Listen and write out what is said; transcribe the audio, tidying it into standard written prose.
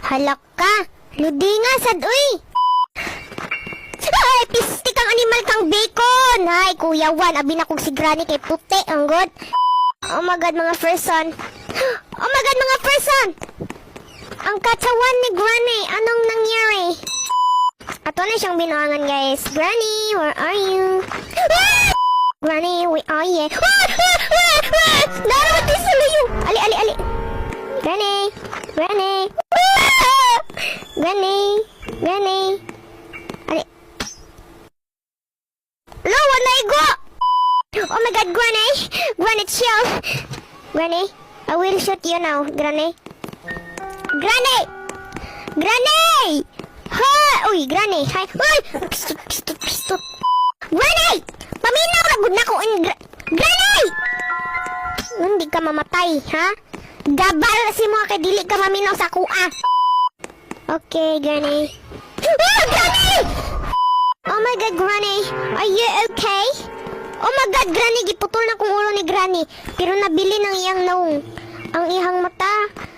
Halak ka. Ludi nga, sad, uy. Ay, pistik ang animal kang bacon. Hay, Kuya Juan, abi na kong si Granny kay puti, ang god. Oh my God, mga person. Oh my God, mga person. Ang katawan ni Granny, anong nangyari? Ato na siyang binuangan, guys. Granny, where are you? Ah! Granny, where are you? Narawat din sa layo. Ali, ali, ali. Granny, Granny. Ah! Granny, Granny. Ali. Lo, wanay go! Oh my God, Granny! Granny, chill! Granny, I will shoot you now, Granny. Granny! Granny! Ha! Uy, Granny! Hi! Uy! Pistot, pistot, pistot! Granny! Paminaw na good na ko! Granny! Hindi ka mamatay, ha? Gabal si mo kay dili ka maminaw sa kuha. Okay, Granny. Ah! Granny! Oh my God, Granny! Are you okay? Oh my God, Granny! Giputol na kong ulo ni Granny. Pero nabili ng iyang naong. Ang ihang mata.